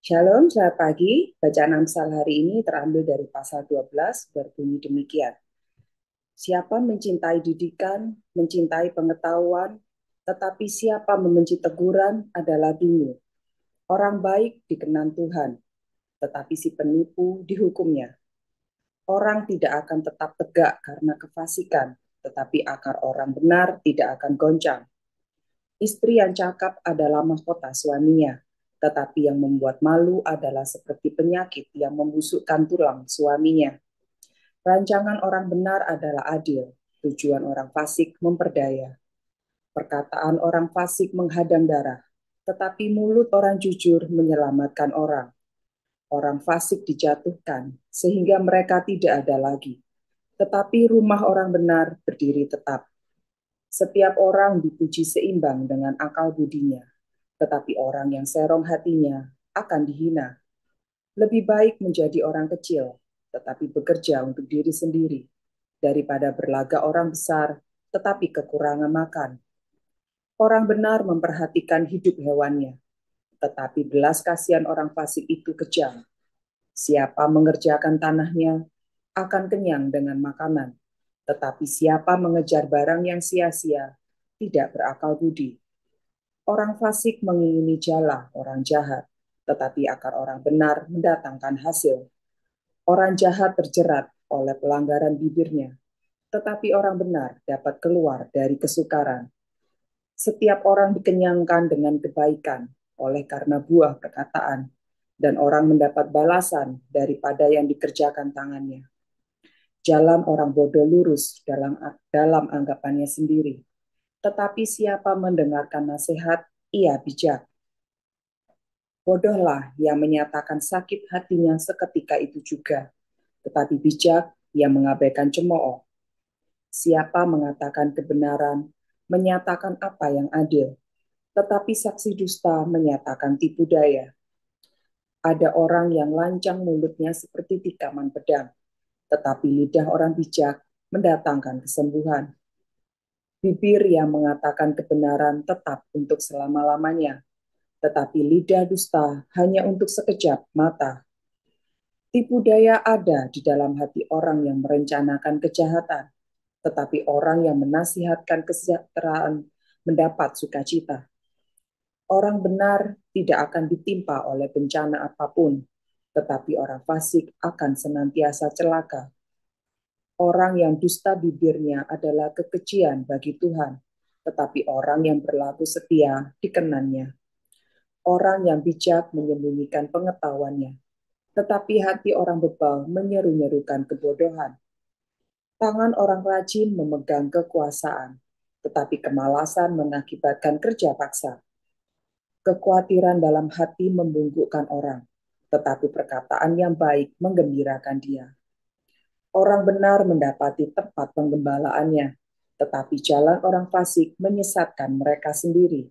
Shalom, selamat pagi. Bacaan Amsal hari ini terambil dari pasal 12, berbunyi demikian. Siapa mencintai didikan, mencintai pengetahuan, tetapi siapa membenci teguran adalah bingung. Orang baik dikenan Tuhan, tetapi si penipu dihukumnya. Orang tidak akan tetap tegak karena kefasikan, tetapi akar orang benar tidak akan goncang. Istri yang cakap adalah mahkota suaminya, tetapi yang membuat malu adalah seperti penyakit yang membusukkan tulang suaminya. Rancangan orang benar adalah adil, tujuan orang fasik memperdaya. Perkataan orang fasik menghadang darah, tetapi mulut orang jujur menyelamatkan orang. Orang fasik dijatuhkan, sehingga mereka tidak ada lagi. Tetapi rumah orang benar berdiri tetap. Setiap orang dipuji seimbang dengan akal budinya, tetapi orang yang serong hatinya akan dihina. Lebih baik menjadi orang kecil, tetapi bekerja untuk diri sendiri, daripada berlaga orang besar, tetapi kekurangan makan. Orang benar memperhatikan hidup hewannya, tetapi belas kasihan orang fasik itu kejam. Siapa mengerjakan tanahnya akan kenyang dengan makanan, tetapi siapa mengejar barang yang sia-sia tidak berakal budi. Orang fasik mengingini jala orang jahat, tetapi akar orang benar mendatangkan hasil. Orang jahat terjerat oleh pelanggaran bibirnya, tetapi orang benar dapat keluar dari kesukaran. Setiap orang dikenyangkan dengan kebaikan oleh karena buah perkataan, dan orang mendapat balasan daripada yang dikerjakan tangannya. Jalan orang bodoh lurus dalam anggapannya sendiri, tetapi siapa mendengarkan nasihat, ia bijak. Bodohlah yang menyatakan sakit hatinya seketika itu juga, tetapi bijak yang mengabaikan cemooh. Siapa mengatakan kebenaran, menyatakan apa yang adil, tetapi saksi dusta menyatakan tipu daya. Ada orang yang lancang mulutnya seperti tikaman pedang, tetapi lidah orang bijak mendatangkan kesembuhan. Bibir yang mengatakan kebenaran tetap untuk selama-lamanya, tetapi lidah dusta hanya untuk sekejap mata. Tipu daya ada di dalam hati orang yang merencanakan kejahatan, tetapi orang yang menasihatkan kesejahteraan mendapat sukacita. Orang benar tidak akan ditimpa oleh bencana apapun, tetapi orang fasik akan senantiasa celaka. Orang yang dusta bibirnya adalah kekejian bagi Tuhan, tetapi orang yang berlaku setia dikenannya. Orang yang bijak menyembunyikan pengetahuannya, tetapi hati orang bebal menyeru-nyerukan kebodohan. Tangan orang rajin memegang kekuasaan, tetapi kemalasan mengakibatkan kerja paksa. Kekhawatiran dalam hati membungkukkan orang, tetapi perkataan yang baik menggembirakan dia. Orang benar mendapati tempat penggembalaannya, tetapi jalan orang fasik menyesatkan mereka sendiri.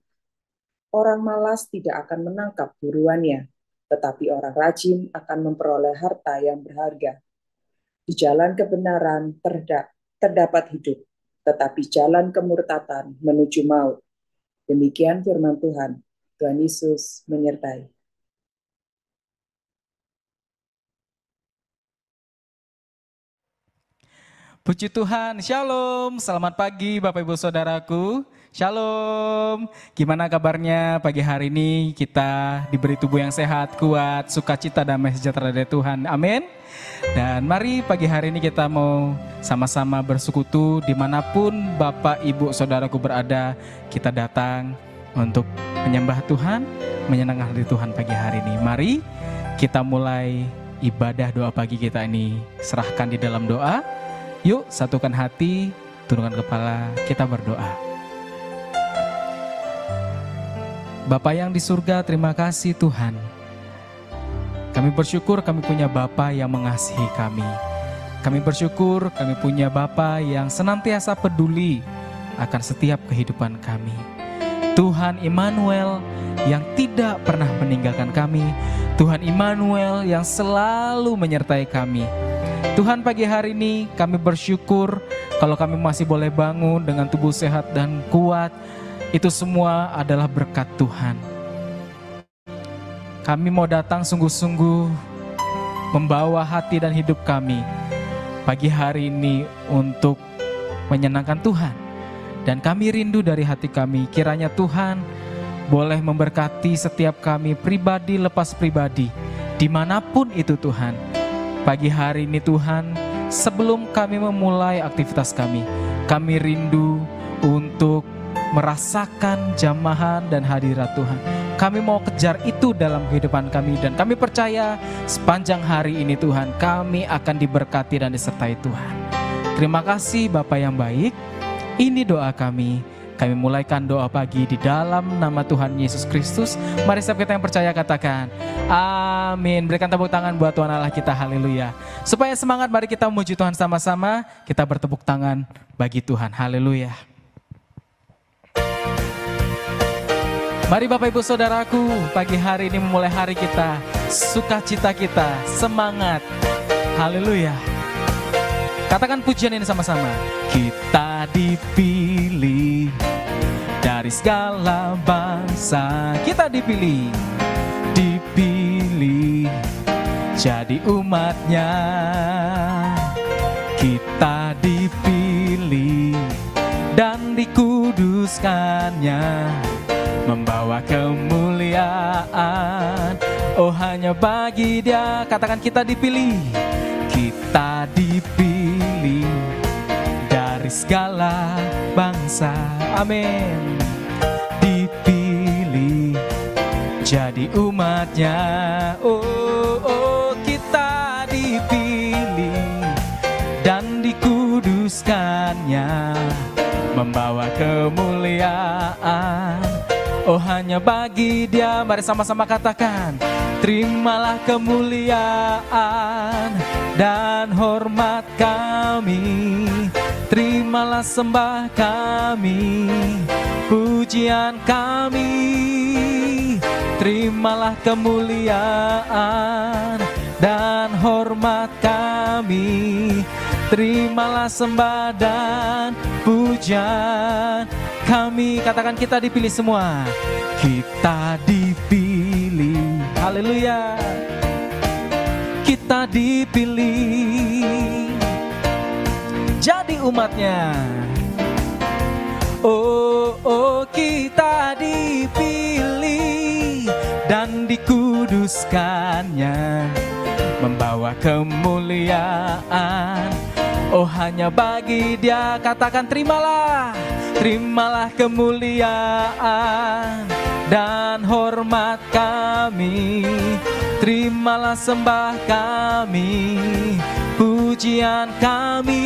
Orang malas tidak akan menangkap buruannya, tetapi orang rajin akan memperoleh harta yang berharga. Di jalan kebenaran terdapat hidup, tetapi jalan kemurtatan menuju maut. Demikian firman Tuhan. Tuhan Yesus menyertai. Puji Tuhan, Shalom, selamat pagi Bapak Ibu Saudaraku, Shalom. Gimana kabarnya pagi hari ini? Kita diberi tubuh yang sehat, kuat, sukacita, damai sejahtera dari Tuhan, amin. Dan mari pagi hari ini kita mau sama-sama bersekutu dimanapun Bapak Ibu Saudaraku berada. Kita datang untuk menyembah Tuhan, menyenangkan hati Tuhan pagi hari ini. Mari kita mulai ibadah doa pagi kita ini, serahkan di dalam doa. Yuk satukan hati, tundukkan kepala, kita berdoa. Bapa yang di surga, terima kasih Tuhan. Kami bersyukur kami punya Bapa yang mengasihi kami. Kami bersyukur kami punya Bapa yang senantiasa peduli akan setiap kehidupan kami. Tuhan Immanuel yang tidak pernah meninggalkan kami. Tuhan Immanuel yang selalu menyertai kami. Tuhan, pagi hari ini kami bersyukur kalau kami masih boleh bangun dengan tubuh sehat dan kuat. Itu semua adalah berkat Tuhan. Kami mau datang sungguh-sungguh membawa hati dan hidup kami pagi hari ini untuk menyenangkan Tuhan. Dan kami rindu dari hati kami, kiranya Tuhan boleh memberkati setiap kami pribadi lepas pribadi, dimanapun itu Tuhan. Pagi hari ini Tuhan, sebelum kami memulai aktivitas kami rindu untuk merasakan jamahan dan hadirat Tuhan. Kami mau kejar itu dalam kehidupan kami, dan kami percaya sepanjang hari ini Tuhan, kami akan diberkati dan disertai Tuhan. Terima kasih Bapa yang baik. Ini doa kami. Kami mulaikan doa pagi di dalam nama Tuhan Yesus Kristus. Mari setiap kita yang percaya katakan amin. Berikan tepuk tangan buat Tuhan Allah kita, haleluya. Supaya semangat, mari kita memuji Tuhan sama-sama. Kita bertepuk tangan bagi Tuhan, haleluya. Mari Bapak Ibu Saudaraku, pagi hari ini memulai hari kita, sukacita kita, semangat, haleluya. Katakan pujian ini sama-sama. Kita dipilih dari segala bangsa. Kita dipilih jadi umatnya. Kita dipilih dan dikuduskannya, membawa kemuliaan. Oh hanya bagi Dia. Katakan kita dipilih. Kita dipilih dari segala bangsa. Amin. Dipilih jadi umatnya. Oh, kita dipilih dan dikuduskannya, membawa kemuliaan. Oh hanya bagi Dia. Mari sama-sama katakan. Terimalah kemuliaan dan hormat kami, terimalah sembah kami, pujian kami. Terimalah kemuliaan dan hormat kami, terimalah sembah dan pujian kami. Katakan kita dipilih semua. Kita dipilih. Haleluya. Kita dipilih jadi umatnya. Oh, kita dipilih dan dikuduskannya, membawa kemuliaan. Oh hanya bagi Dia. Katakan terimalah. Terimalah kemuliaan dan hormat kami, terimalah sembah kami, pujian kami.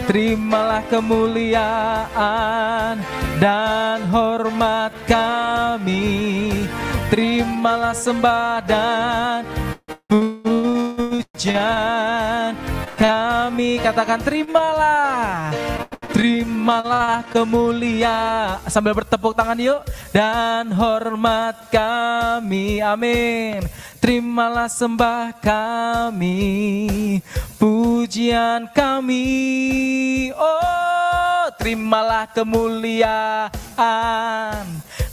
Terimalah kemuliaan dan hormat kami, terimalah sembah dan pujian kami. Katakan terimalah. Terimalah kemuliaan. Sambil bertepuk tangan yuk. Dan hormat kami. Amin. Terimalah sembah kami, pujian kami. Oh, terimalah kemuliaan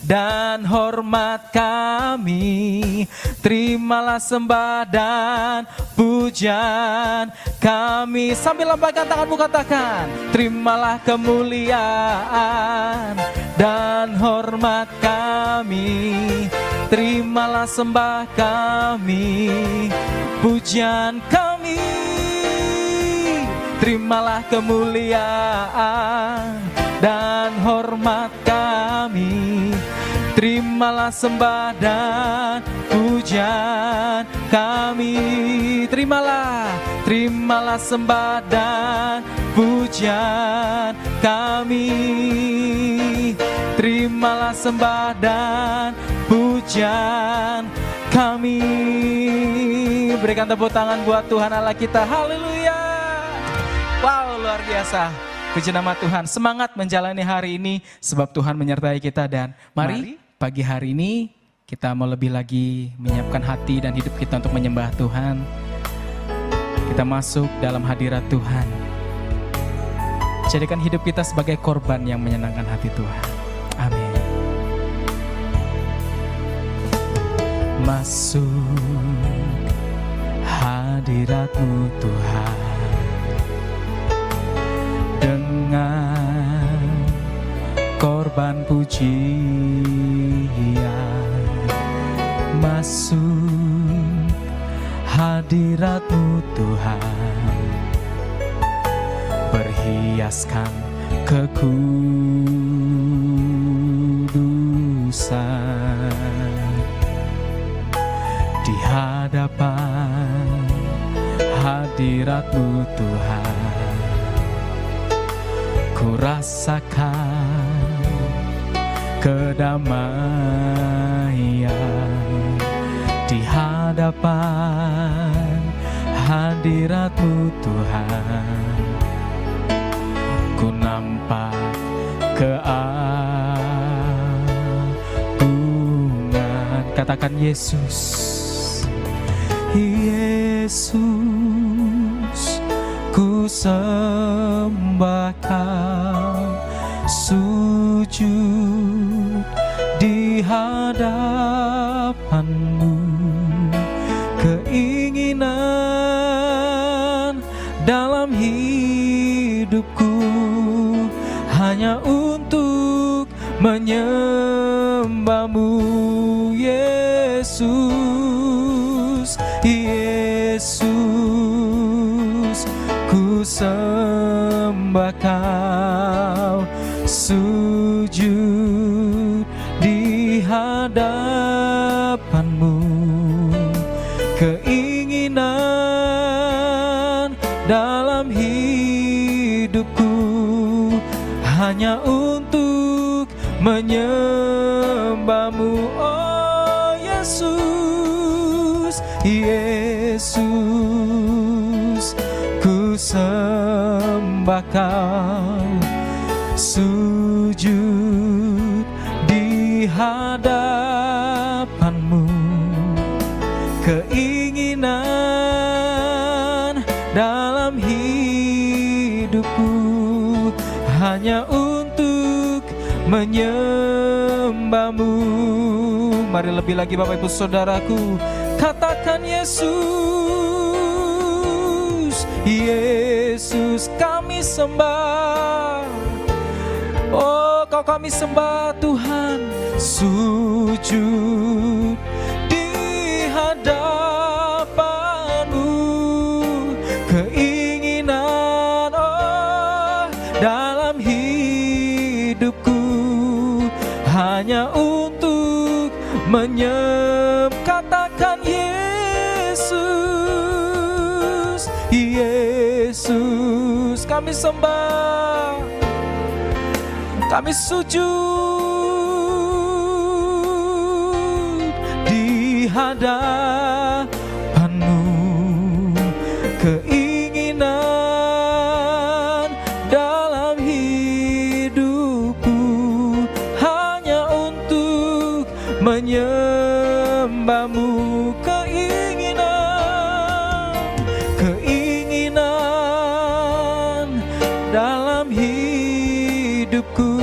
dan hormat kami, terimalah sembah dan pujian kami. Sambil lambaikan tanganmu katakan. Terimalah kemuliaan dan hormat kami, terimalah sembah kami, pujian kami. Terimalah kemuliaan dan hormat kami, terimalah sembah dan pujian kami. Terimalah sembah dan pujian kami. Terimalah sembah dan pujian kami. Berikan tepuk tangan buat Tuhan Allah kita. Haleluya. Wow, luar biasa. Puji nama Tuhan. Semangat menjalani hari ini sebab Tuhan menyertai kita. Dan mari pagi hari ini kita mau lebih lagi menyiapkan hati dan hidup kita untuk menyembah Tuhan. Kita masuk dalam hadirat Tuhan. Jadikan hidup kita sebagai korban yang menyenangkan hati Tuhan. Amin. masuk hadirat-Mu Tuhan dengan korban pujian, masuk hadirat-Mu Tuhan, berhiaskan kekudusan di hadapan hadirat-Mu Tuhan. Ku rasakan kedamaian di hadapan hadirat-Mu Tuhan. Ku nampak keagungan. Katakan Yesus, Yesus, ku sembah Kau, sujud di hadapan-Mu. Keinginan dalam hidupku hanya untuk menyembah-Mu, Yesus, Yesus, ku sembah Kau, sujud di hadapan-Mu. Keinginan dalam hidupku hanya untuk menyembah-Mu, oh Yesus, Yesus, ku sembah Kau, sujud di hadapan-Mu. Keinginan dalam hidupku hanya untuk menyembah-Mu. Mari lebih lagi Bapak Ibu Saudaraku, katakan Yesus, Yesus kami sembah. Oh, Kau kami sembah Tuhan, sujud di hadapan-Mu. Keinginan dalam hidupku hanya untuk katakan Yesus, Yesus kami sembah, kami sujud di hadapan-Mu. Keinginan dalam hidupku hanya untuk menyembah-Mu. Keinginan dalam hidupku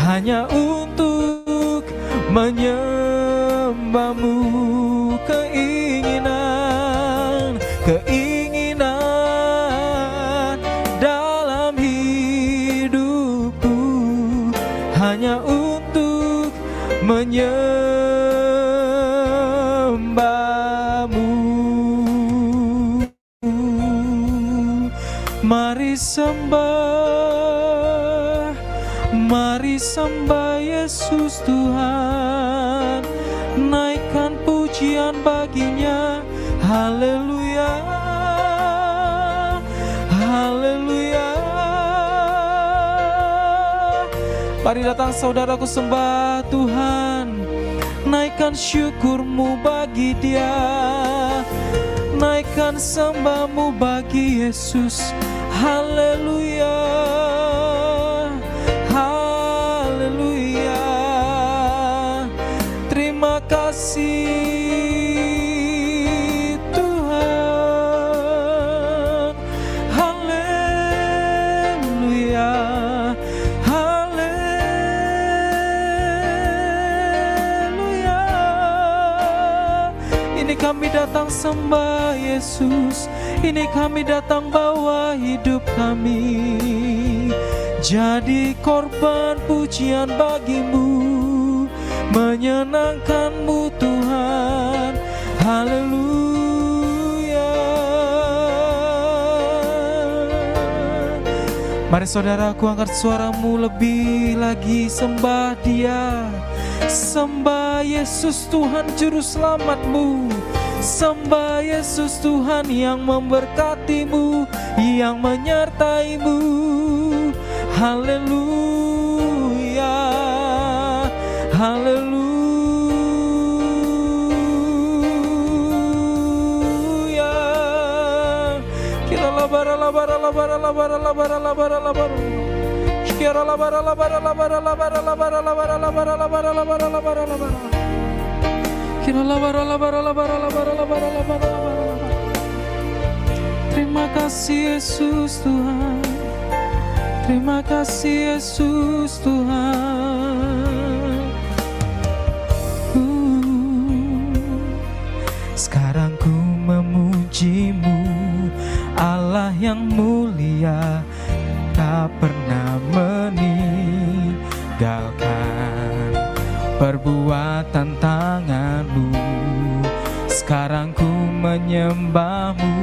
hanya untuk menyembah-Mu. Keinginan dalam hidupku hanya untuk menyembah-Mu. Mari sembah, mari sembah Yesus Tuhan, naikkan pujian baginya. Haleluya, haleluya. Mari datang saudaraku sembah Tuhan, naikkan syukur-Mu bagi Dia, naikkan sembah-Mu bagi Yesus. Haleluya, haleluya. Terima kasih Tuhan. Haleluya, haleluya. Ini kami datang sembah Yesus, ini kami datang bawa hidup kami jadi korban pujian bagimu, menyenangkanmu Tuhan. Haleluya. Mari saudaraku, angkat suaramu lebih lagi, sembah Dia. Sembah Yesus Tuhan Juru Selamatmu, sembah Yesus Tuhan yang memberkatimu, yang menyertaimu. Haleluya, haleluya. Kira labara labara labara labara labara labara labara. Kira labara labara labara labara labara labara labara labara labara labara labara. Kira labara labara labara labara labara labara labara. Terima kasih Yesus Tuhan, terima kasih Yesus Tuhan. Sekarang ku memujimu, Allah yang mulia, tak pernah meninggalkan perbuatan tanganmu. Sekarang ku menyembahmu,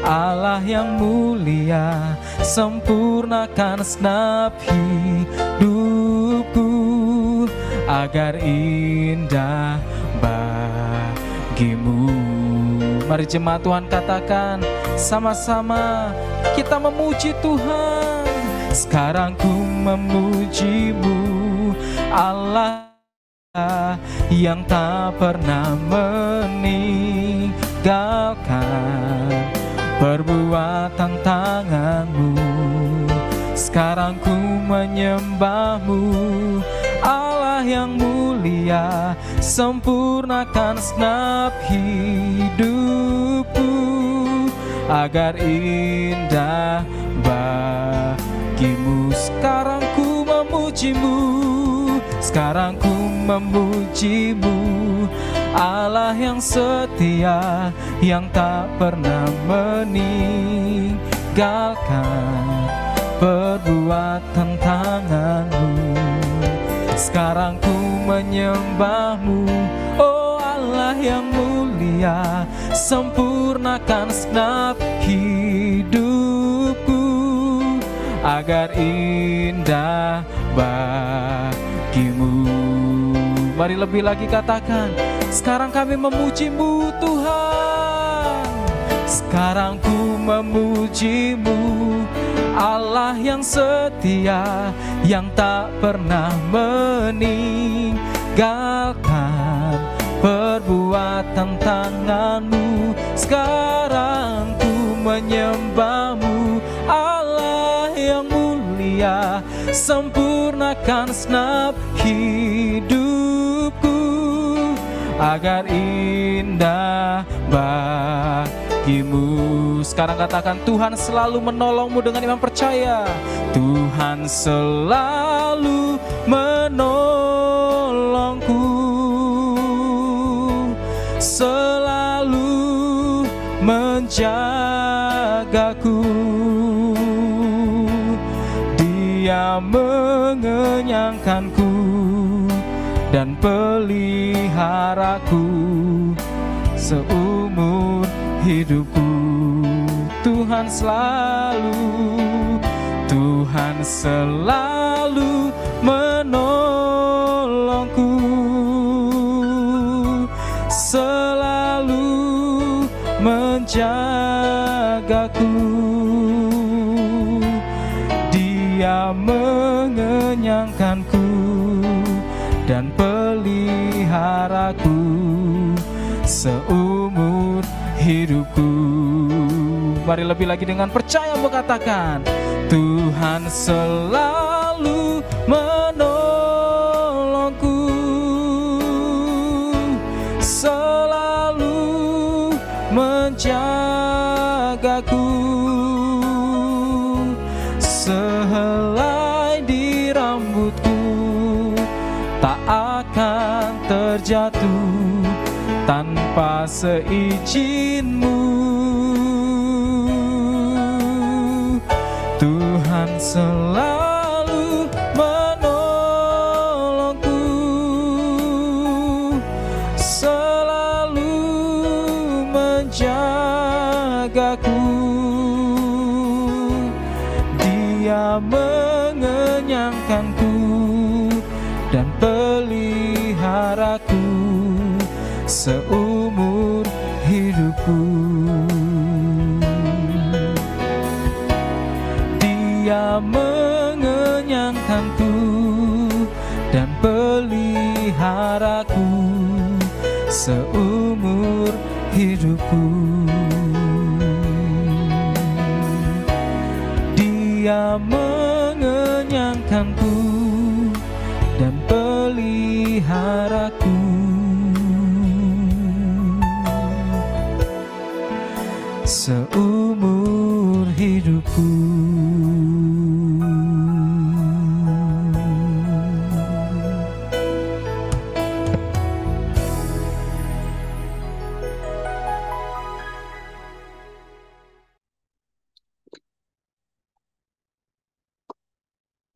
Allah yang mulia, sempurnakan segenap hidupku agar indah bagimu. Mari jemaat Tuhan katakan sama-sama, kita memuji Tuhan. Sekarang ku memujimu, Allah yang tak pernah meninggalkan perbuatan tanganmu. Sekarang ku menyembahmu, Allah yang mulia, sempurnakan segenap hidupku agar indah bagimu. Sekarang ku memujimu, sekarang ku memujimu, Allah yang setia, yang tak pernah meninggalkan perbuatan tanganmu. Sekarang ku menyembahmu, oh Allah yang mulia, sempurnakan segenap hidupku agar indah bagimu. Mari lebih lagi katakan, sekarang kami memujimu Tuhan. Sekarang ku memujimu, Allah yang setia, yang tak pernah meninggalkan perbuatan tanganmu. Sekarang ku menyembahmu, Allah yang mulia, sempurnakan segenap hidupku agar indah bagimu. Sekarang katakan, Tuhan selalu menolongmu dengan iman percaya. Tuhan selalu menolongku, selalu menjagaku. Dia mengenyangkanku dan peliharaku seumur hidupku. Tuhan selalu menolongku, selalu menjagaku. Dia mengenyangkanku dan peliharaku seumur hidupku. Mari lebih lagi dengan percaya berkatakan, Tuhan selalu menolongku, selalu menjagaku. Sehelai di rambutku tak akan terjatuh, tanpa seizin-Mu. Tuhan selalu menolongku, selalu menjagaku. Dia mengenyangkanku dan peliharaku seumur hidupku. Dia mengenyangkanku dan peliharaku seumur hidupku. Dia mengenyangkanku dan peliharaku seumur hidupku.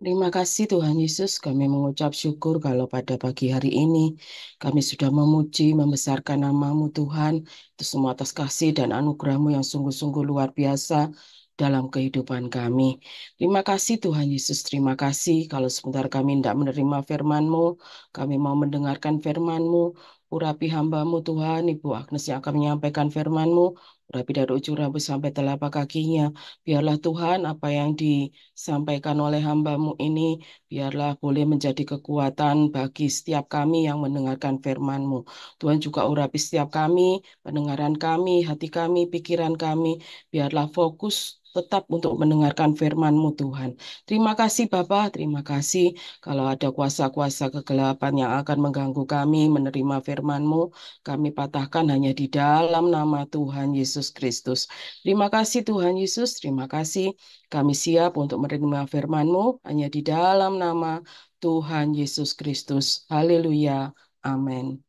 Terima kasih Tuhan Yesus, kami mengucap syukur kalau pada pagi hari ini kami sudah memuji, membesarkan nama-Mu Tuhan, itu semua atas kasih dan anugerah-Mu yang sungguh-sungguh luar biasa dalam kehidupan kami. Terima kasih Tuhan Yesus, terima kasih kalau sebentar kami tidak menerima firman-Mu, kami mau mendengarkan firman-Mu. Urapi hamba-Mu Tuhan, Ibu Agnes yang akan menyampaikan firman-Mu, urapi dari ujung rambut sampai telapak kakinya. Biarlah Tuhan apa yang disampaikan oleh hamba-Mu ini, biarlah boleh menjadi kekuatan bagi setiap kami yang mendengarkan firman-Mu. Tuhan juga urapi setiap kami, pendengaran kami, hati kami, pikiran kami, biarlah fokus tetap untuk mendengarkan firman-Mu Tuhan. Terima kasih Bapa, terima kasih kalau ada kuasa-kuasa kegelapan yang akan mengganggu kami menerima firman-Mu, kami patahkan hanya di dalam nama Tuhan Yesus Kristus. Terima kasih Tuhan Yesus, terima kasih. Kami siap untuk menerima firman-Mu hanya di dalam nama Tuhan Yesus Kristus. Haleluya. Amin.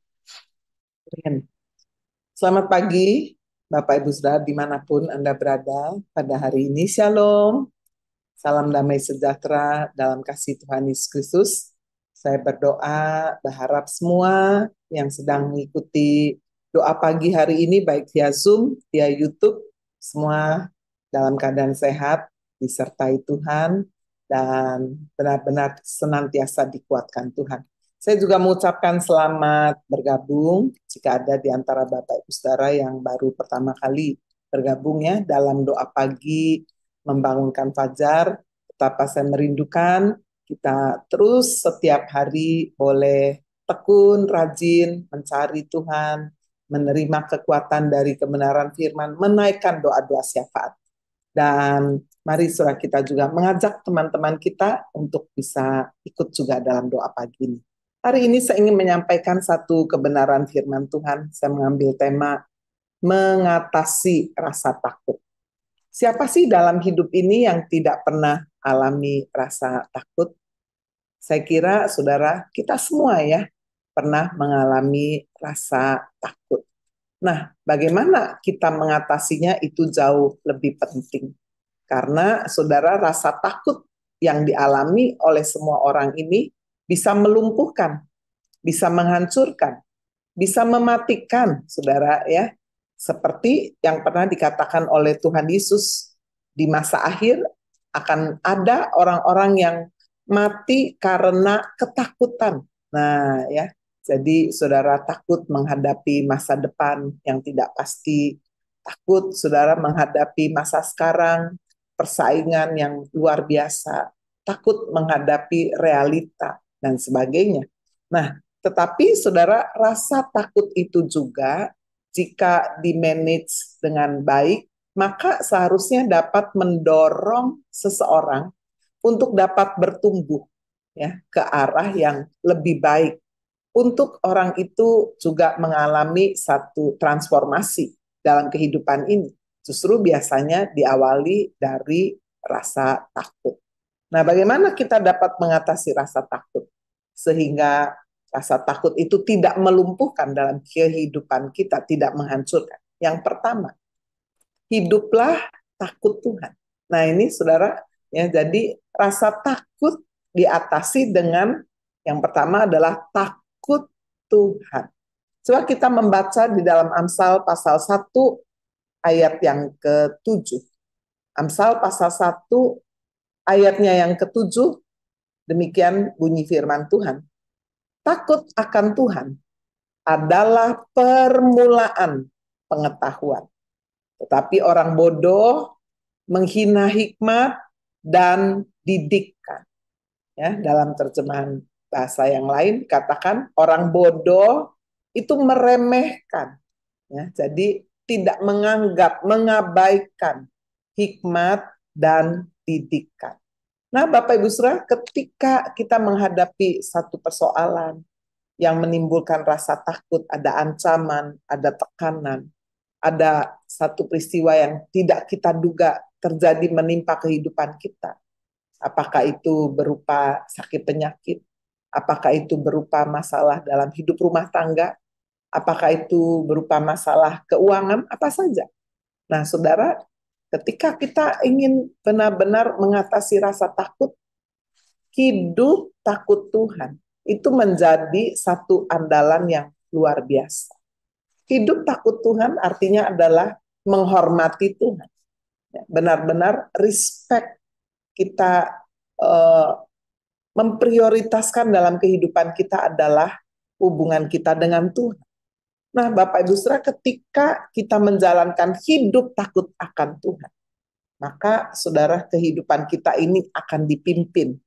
Selamat pagi, Bapak Ibu Saudara dimanapun Anda berada pada hari ini. Shalom, salam damai sejahtera dalam kasih Tuhan Yesus Kristus. Saya berdoa, berharap semua yang sedang mengikuti doa pagi hari ini, baik via Zoom, via YouTube, semua dalam keadaan sehat, disertai Tuhan, dan benar-benar senantiasa dikuatkan Tuhan. Saya juga mengucapkan selamat bergabung jika ada di antara Bapak Ibu Saudara yang baru pertama kali bergabung ya dalam doa pagi membangunkan fajar. Betapa saya merindukan kita terus setiap hari boleh tekun, rajin, mencari Tuhan, menerima kekuatan dari kebenaran firman, menaikkan doa-doa syafaat. Dan mari saudara kita juga mengajak teman-teman kita untuk bisa ikut juga dalam doa pagi ini. Hari ini saya ingin menyampaikan satu kebenaran firman Tuhan. Saya mengambil tema mengatasi rasa takut. Siapa sih dalam hidup ini yang tidak pernah alami rasa takut? Saya kira saudara kita semua ya pernah mengalami rasa takut. Nah, bagaimana kita mengatasinya itu jauh lebih penting. Karena saudara rasa takut yang dialami oleh semua orang ini bisa melumpuhkan, bisa menghancurkan, bisa mematikan, saudara ya. Seperti yang pernah dikatakan oleh Tuhan Yesus, di masa akhir akan ada orang-orang yang mati karena ketakutan. Nah ya, jadi saudara takut menghadapi masa depan yang tidak pasti, takut saudara menghadapi masa sekarang, persaingan yang luar biasa, takut menghadapi realita, dan sebagainya. Nah, tetapi saudara, rasa takut itu juga jika di-manage dengan baik, maka seharusnya dapat mendorong seseorang untuk dapat bertumbuh ya ke arah yang lebih baik. Untuk orang itu juga mengalami satu transformasi dalam kehidupan ini. Justru biasanya diawali dari rasa takut. Nah, bagaimana kita dapat mengatasi rasa takut? Sehingga Rasa takut itu tidak melumpuhkan dalam kehidupan kita, tidak menghancurkan. Yang pertama, hiduplah takut Tuhan. Nah ini saudara, ya jadi rasa takut diatasi dengan yang pertama adalah takut Tuhan. Coba kita membaca di dalam Amsal pasal 1 ayat yang ke-7. Amsal pasal 1 ayatnya yang ke-7, demikian bunyi firman Tuhan. Takut akan Tuhan adalah permulaan pengetahuan. Tetapi orang bodoh menghina hikmat dan didikan. Ya, dalam terjemahan bahasa yang lain katakan orang bodoh itu meremehkan. Ya, jadi tidak menganggap, mengabaikan hikmat dan didikan. Nah, Bapak Ibu Saudara, ketika kita menghadapi satu persoalan yang menimbulkan rasa takut, ada ancaman, ada tekanan, ada satu peristiwa yang tidak kita duga terjadi menimpa kehidupan kita. Apakah itu berupa sakit penyakit? Apakah itu berupa masalah dalam hidup rumah tangga? Apakah itu berupa masalah keuangan? Apa saja. Nah, saudara, ketika kita ingin benar-benar mengatasi rasa takut, hidup takut Tuhan itu menjadi satu andalan yang luar biasa. Hidup takut Tuhan artinya adalah menghormati Tuhan. Benar-benar respect kita memprioritaskan dalam kehidupan kita adalah hubungan kita dengan Tuhan. Nah, Bapak Ibu Saudara, ketika kita menjalankan hidup takut akan Tuhan, maka saudara kehidupan kita ini akan dipimpin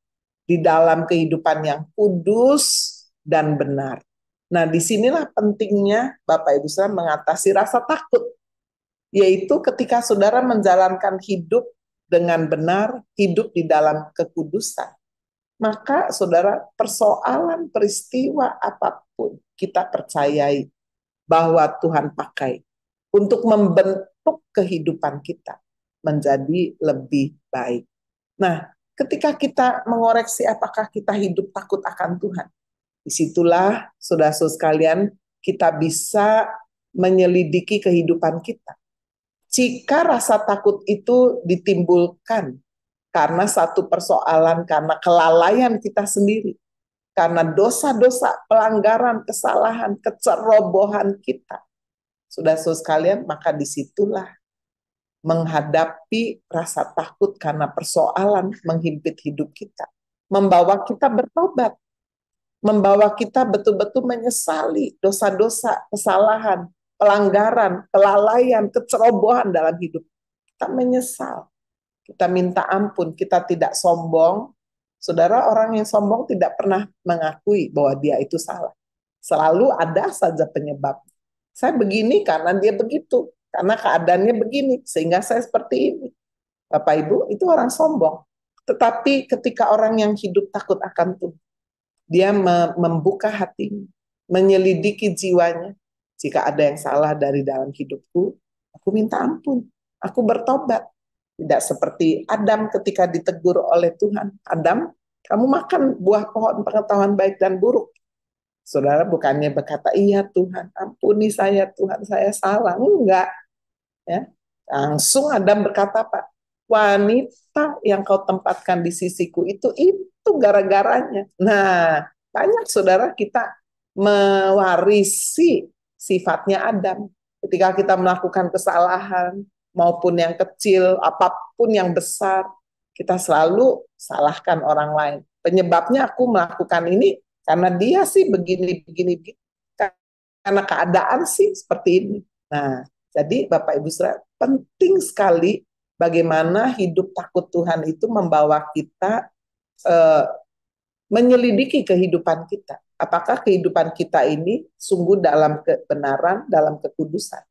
di dalam kehidupan yang kudus dan benar. Nah, disinilah pentingnya Bapak Ibu Saudara mengatasi rasa takut, yaitu ketika saudara menjalankan hidup dengan benar, hidup di dalam kekudusan, maka saudara persoalan peristiwa apapun kita percayai bahwa Tuhan pakai untuk membentuk kehidupan kita menjadi lebih baik. Nah, ketika kita mengoreksi apakah kita hidup takut akan Tuhan, disitulah saudara-saudara sekalian kita bisa menyelidiki kehidupan kita. Jika rasa takut itu ditimbulkan karena satu persoalan, karena kelalaian kita sendiri, karena dosa-dosa, pelanggaran, kesalahan, kecerobohan kita, saudara-saudara sekalian, maka disitulah menghadapi rasa takut karena persoalan menghimpit hidup kita, membawa kita bertobat, membawa kita betul-betul menyesali dosa-dosa, kesalahan, pelanggaran, kelalaian, kecerobohan dalam hidup. Kita menyesal, kita minta ampun, kita tidak sombong. Saudara, orang yang sombong tidak pernah mengakui bahwa dia itu salah. Selalu ada saja penyebab. Saya begini karena dia begitu, karena keadaannya begini, sehingga saya seperti ini. Bapak Ibu, itu orang sombong. Tetapi ketika orang yang hidup takut akan Tuhan, dia membuka hatinya, menyelidiki jiwanya. Jika ada yang salah dari dalam hidupku, aku minta ampun, aku bertobat. Tidak seperti Adam ketika ditegur oleh Tuhan. Adam, kamu makan buah pohon pengetahuan baik dan buruk. Saudara bukannya berkata, iya Tuhan, ampuni saya Tuhan, saya salah. Enggak. Ya. Langsung Adam berkata apa? Wanita yang kau tempatkan di sisiku itu gara-garanya. Nah, banyak saudara kita mewarisi sifatnya Adam. Ketika kita melakukan kesalahan, maupun yang kecil, apapun yang besar, kita selalu salahkan orang lain. Penyebabnya aku melakukan ini karena dia sih begini. Karena keadaan sih seperti ini. Nah, jadi Bapak Ibu Saudara, penting sekali bagaimana hidup takut Tuhan itu membawa kita menyelidiki kehidupan kita. Apakah kehidupan kita ini sungguh dalam kebenaran, dalam kekudusan.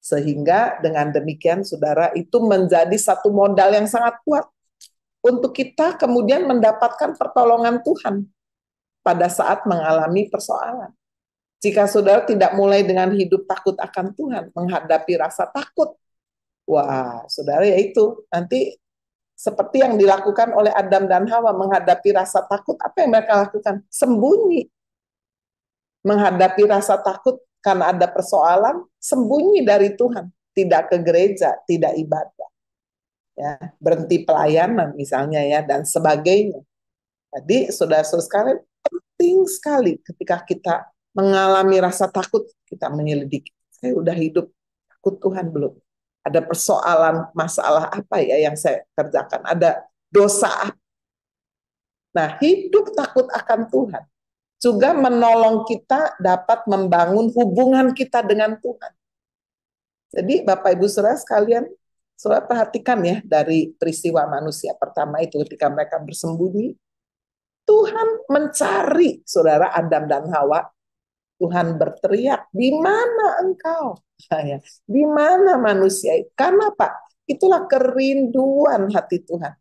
Sehingga dengan demikian saudara itu menjadi satu modal yang sangat kuat untuk kita kemudian mendapatkan pertolongan Tuhan pada saat mengalami persoalan. Jika saudara tidak mulai dengan hidup takut akan Tuhan, menghadapi rasa takut, wah saudara ya itu nanti seperti yang dilakukan oleh Adam dan Hawa menghadapi rasa takut, apa yang mereka lakukan? Sembunyi. menghadapi rasa takut karena ada persoalan, sembunyi dari Tuhan, tidak ke gereja, tidak ibadah, ya, berhenti pelayanan misalnya ya, dan sebagainya. Jadi saudara-saudara sekalian, penting sekali ketika kita mengalami rasa takut, kita menyelidiki, saya udah hidup takut Tuhan belum? Ada persoalan, masalah apa ya yang saya kerjakan? Ada dosa apa? Nah, hidup takut akan Tuhan juga menolong kita dapat membangun hubungan kita dengan Tuhan. Jadi Bapak Ibu Saudara sekalian, saudara perhatikan ya dari peristiwa manusia pertama itu ketika mereka bersembunyi, Tuhan mencari saudara Adam dan Hawa. Tuhan berteriak, di mana engkau? Di mana manusia? Karena apa? Itulah kerinduan hati Tuhan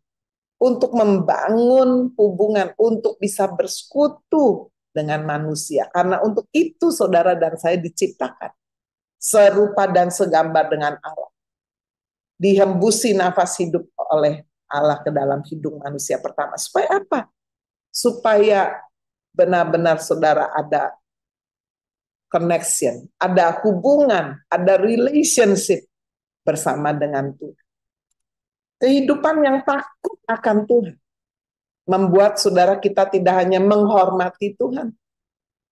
untuk membangun hubungan, untuk bisa bersekutu dengan manusia. Karena untuk itu saudara dan saya diciptakan serupa dan segambar dengan Allah. Dihembusi nafas hidup oleh Allah ke dalam hidung manusia pertama. Supaya apa? Supaya benar-benar saudara ada connection, ada hubungan, ada relationship bersama dengan Tuhan. Kehidupan yang takut akan Tuhan membuat saudara kita tidak hanya menghormati Tuhan,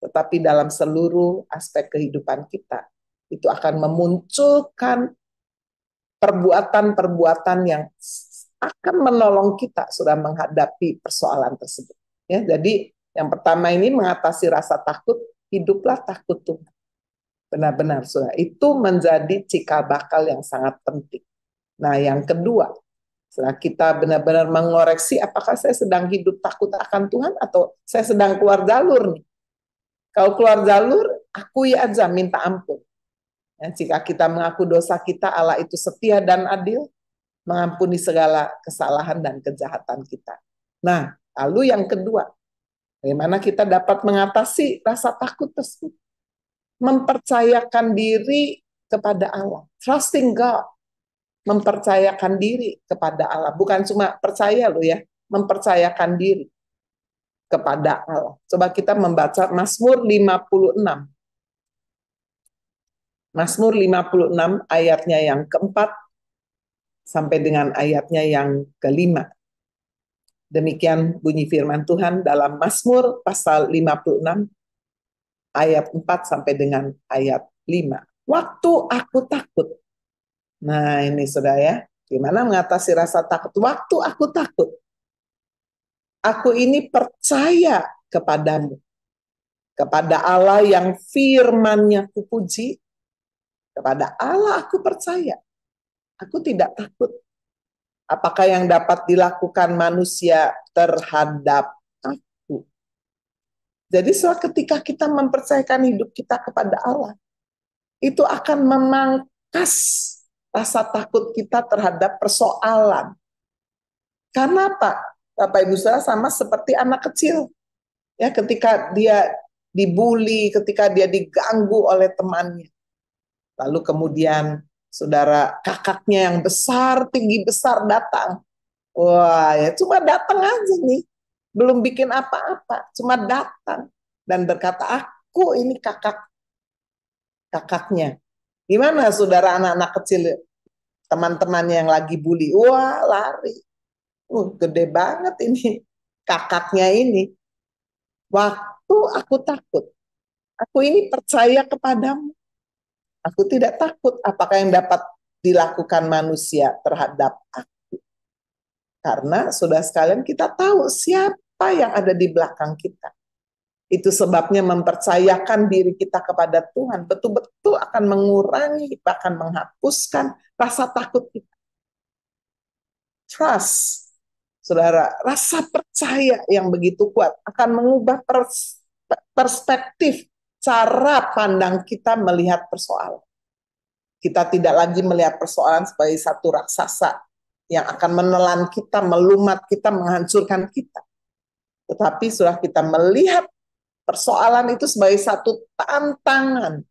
tetapi dalam seluruh aspek kehidupan kita, itu akan memunculkan perbuatan-perbuatan yang akan menolong kita sudah menghadapi persoalan tersebut. Ya, jadi yang pertama ini mengatasi rasa takut, hiduplah takut Tuhan. Benar-benar, saudara, itu menjadi cikal bakal yang sangat penting. Nah, yang kedua, setelah kita benar-benar mengoreksi apakah saya sedang hidup takut akan Tuhan atau saya sedang keluar jalur nih. Kalau keluar jalur, akui aja, minta ampun. Ya, jika kita mengaku dosa kita, Allah itu setia dan adil, mengampuni segala kesalahan dan kejahatan kita. Nah, lalu yang kedua, bagaimana kita dapat mengatasi rasa takut tersebut? Mempercayakan diri kepada Allah. Trusting God. Mempercayakan diri kepada Allah. Bukan cuma percaya loh ya, mempercayakan diri kepada Allah. Coba kita membaca Mazmur 56. Mazmur 56 ayatnya yang keempat sampai dengan ayatnya yang kelima. Demikian bunyi firman Tuhan dalam Mazmur pasal 56 ayat 4 sampai dengan ayat 5. Waktu aku takut. Nah ini saudara ya, gimana mengatasi rasa takut? Waktu aku takut. Aku ini percaya kepadamu. Kepada Allah yang firman-Nya kupuji. Kepada Allah aku percaya. Aku tidak takut. Apakah yang dapat dilakukan manusia terhadap aku? Jadi ketika kita mempercayakan hidup kita kepada Allah, itu akan memangkas rasa takut kita terhadap persoalan. Karena apa? Bapak Ibu Saudara sama seperti anak kecil. Ya, ketika dia dibully, ketika dia diganggu oleh temannya. Lalu kemudian saudara kakaknya yang besar, tinggi besar datang. Wah, ya cuma datang aja nih. Belum bikin apa-apa, cuma datang dan berkata, "Aku ini kakaknya." Gimana saudara anak-anak kecil, teman-temannya yang lagi bully? Wah, lari. Gede banget ini kakaknya ini. Waktu aku takut, aku ini percaya kepadamu. Aku tidak takut apakah yang dapat dilakukan manusia terhadap aku. Karena saudara sekalian kita tahu siapa yang ada di belakang kita. Itu sebabnya mempercayakan diri kita kepada Tuhan betul-betul akan mengurangi, bahkan menghapuskan rasa takut kita. Trust, saudara, rasa percaya yang begitu kuat akan mengubah perspektif cara pandang kita melihat persoalan. Kita tidak lagi melihat persoalan sebagai satu raksasa yang akan menelan kita, melumat kita, menghancurkan kita. Tetapi sudah kita melihat persoalan itu sebagai satu tantangan,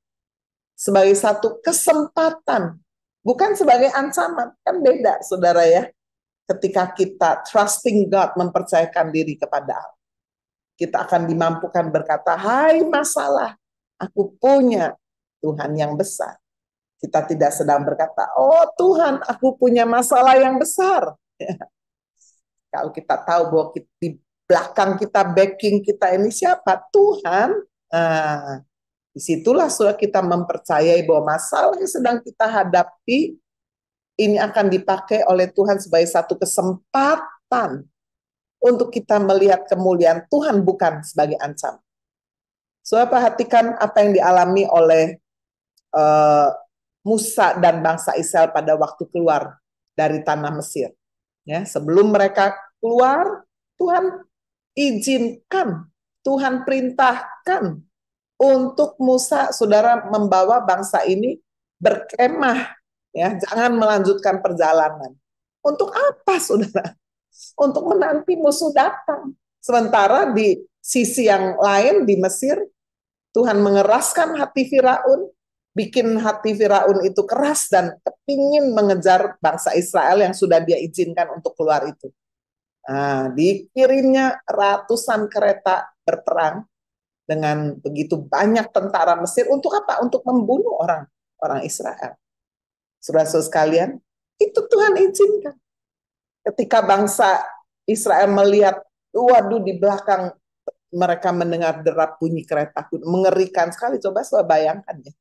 sebagai satu kesempatan, bukan sebagai ancaman. Kan beda, saudara ya. Ketika kita trusting God, mempercayakan diri kepada Allah, kita akan dimampukan berkata, "Hai masalah, aku punya Tuhan yang besar. Kita tidak sedang berkata, oh Tuhan, aku punya masalah yang besar. Kalau kita tahu bahwa di belakang kita, backing kita ini siapa? Tuhan. Nah, disitulah sudah kita mempercayai bahwa masalah yang sedang kita hadapi ini akan dipakai oleh Tuhan sebagai satu kesempatan untuk kita melihat kemuliaan Tuhan, bukan sebagai ancaman. Saudara perhatikan apa yang dialami oleh Musa dan bangsa Israel pada waktu keluar dari tanah Mesir. Ya, sebelum mereka keluar, Tuhan izinkan, Tuhan perintahkan untuk Musa, saudara, membawa bangsa ini berkemah, ya, jangan melanjutkan perjalanan. Untuk apa, saudara? Untuk menanti musuh datang. Sementara di sisi yang lain di Mesir, Tuhan mengeraskan hati Firaun, bikin hati Firaun itu keras dan kepingin mengejar bangsa Israel yang sudah dia izinkan untuk keluar itu. Nah, dikirimnya ratusan kereta berperang dengan begitu banyak tentara Mesir untuk apa? Untuk membunuh orang Israel. Saudara-saudara sekalian, itu Tuhan izinkan. Ketika bangsa Israel melihat, waduh, di belakang mereka mendengar derap bunyi kereta kuda, mengerikan sekali. Coba bayangkan ya.